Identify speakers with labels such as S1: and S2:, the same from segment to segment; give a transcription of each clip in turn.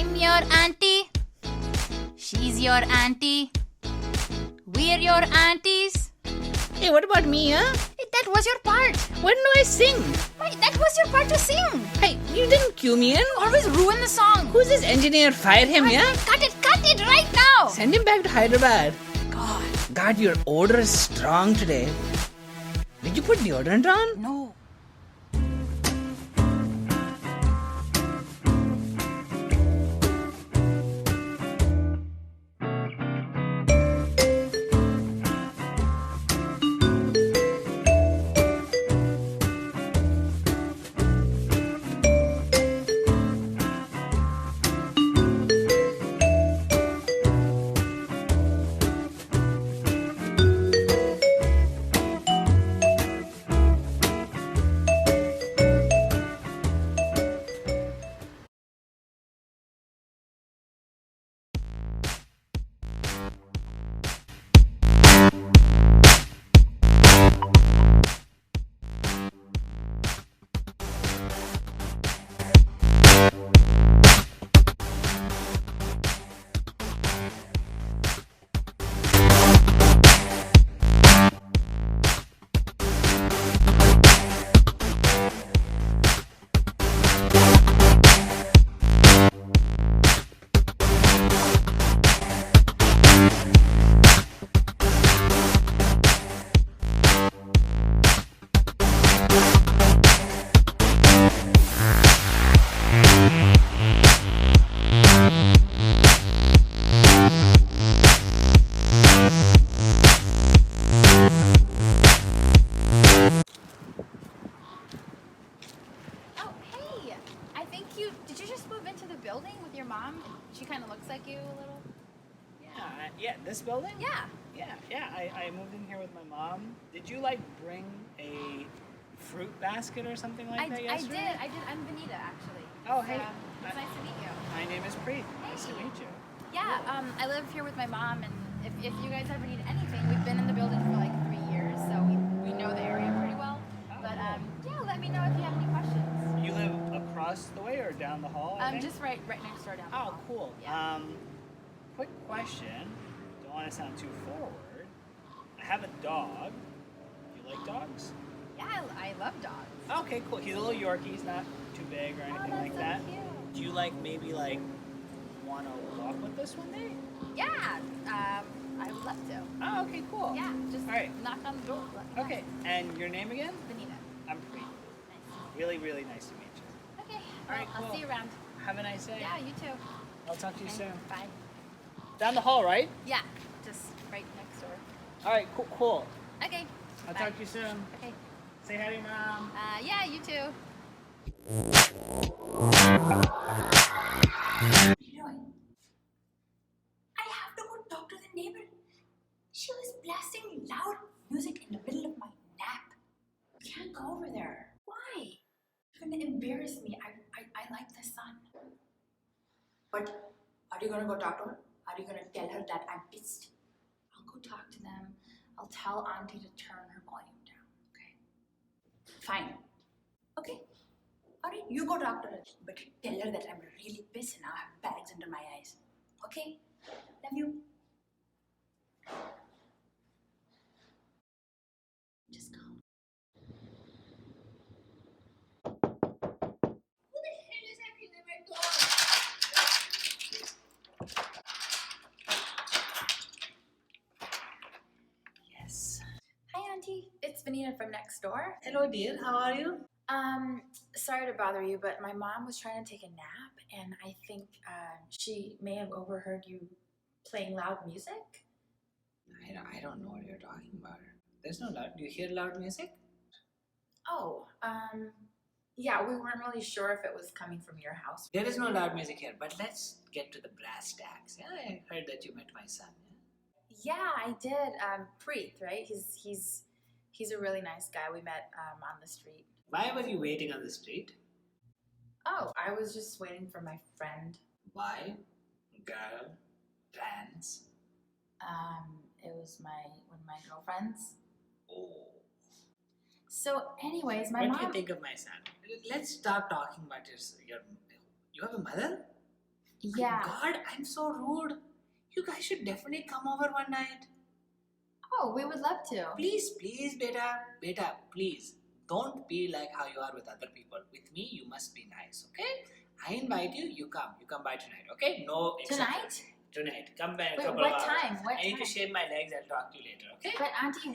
S1: I'm your auntie. She's your auntie. We're your aunties.
S2: Hey, what about me, huh?
S1: Hey, that was your part.
S2: When do I sing?
S1: Wait, that was your part to sing.
S2: Hey, you didn't cue me in.
S1: Always ruin the song.
S2: Who's this engineer? Fire him, yeah?
S1: Cut it right now.
S2: Send him back to Hyderabad.
S1: God.
S2: God, your odor is strong today. Did you put deodorant on?
S1: No. Did you just move into the building with your mom? She kind of looks like you a little.
S2: Yeah, this building?
S1: Yeah.
S2: Yeah, I moved in here with my mom. Did you, bring a fruit basket or something like that yesterday?
S1: I did. I'm Vinita, actually.
S2: Oh, hey.
S1: It's nice to meet you.
S2: My name is Preeth. Nice to meet you.
S1: Yeah, I live here with my mom, and if you guys ever need anything, we've been in the building for 3 years, so we know the area pretty well. But yeah, let me know if you have any questions.
S2: You live across the way or down the hall? I think?
S1: Just right next door down the hall.
S2: Oh, cool.
S1: Yeah.
S2: Quick question. Don't want to sound too forward. I have a dog. Do you like dogs?
S1: Yeah, I love dogs.
S2: Okay, cool. He's a little Yorkie. He's not too big or anything like
S1: so
S2: that.
S1: Cute.
S2: Do you maybe want to walk with us one day?
S1: Yeah, I would love to.
S2: Oh, okay, cool.
S1: Yeah, just
S2: all right.
S1: knock on the door.
S2: Okay, and your name again?
S1: Vinita.
S2: I'm Preeth.
S1: Nice.
S2: Really, really nice to meet you.
S1: Okay,
S2: All right,
S1: I'll
S2: cool.
S1: see you around.
S2: Have a nice day.
S1: Yeah, you too.
S2: I'll talk to you soon.
S1: Bye.
S2: Down the hall, right?
S1: Yeah, just right next door.
S2: All right, cool.
S1: Okay.
S2: I'll
S1: bye.
S2: talk to you soon.
S1: Okay.
S2: Say hi to your mom.
S1: Yeah, you too.
S3: What are you doing? I have to go talk to the neighbor. She was blasting loud music in the middle of my nap. Can't go over there. Why? You're gonna embarrass me. I like the sun. But are you gonna go talk to her? Are you gonna tell her that I'm pissed? I'll go talk to them. I'll tell Auntie to turn her volume down. Okay? Fine. Okay. Alright, you go talk to her, but tell her that I'm really pissed and I have bags under my eyes. Okay? Love you. Just go. Who the hell is happening to my dog?
S2: Yes.
S1: Hi, Auntie. It's Vinita from next door.
S2: Hello, dear. How are you?
S1: Sorry to bother you, but my mom was trying to take a nap, and I think she may have overheard you playing loud music.
S2: I don't know what you're talking about. There's no loud. Do you hear loud music?
S1: Oh, yeah, we weren't really sure if it was coming from your house.
S2: There is no loud music here, but let's get to the brass tacks. Yeah, I heard that you met my son.
S1: Yeah, I did. Preeth, right? He's a really nice guy. We met on the street.
S2: Why were you waiting on the street?
S1: Oh, I was just waiting for my friend.
S2: Why? Girl, friends.
S1: It was one of my girlfriends.
S2: Oh.
S1: So, anyways, my
S2: What
S1: mom.
S2: do you think of my son? Let's stop talking about your. You have a mother?
S1: Yeah.
S3: God, I'm so rude. You guys should definitely come over one night.
S1: Oh, we would love to.
S3: Please, please, beta, please. Don't be like how you are with other people. With me, you must be nice, okay? I invite you, you come by tonight, okay? No exceptions. Tonight? Come by in a
S1: Wait,
S3: couple
S1: what
S3: of hours.
S1: time? What
S3: I need to
S1: time?
S3: shave my legs, I'll talk to you later, okay?
S1: But Auntie,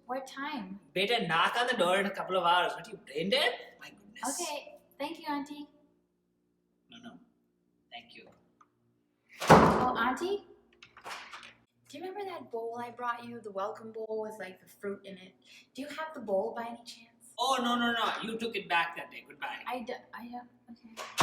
S1: what time?
S3: Beta, knock on the door in a couple of hours. What are you, brain dead? My goodness.
S1: Okay, thank you, Auntie.
S3: No. Thank you.
S1: Oh, Auntie? Do you remember that bowl I brought you? The welcome bowl with like the fruit in it. Do you have the bowl by any chance?
S3: Oh, no. You took it back that day. Goodbye.
S1: I don't. Okay.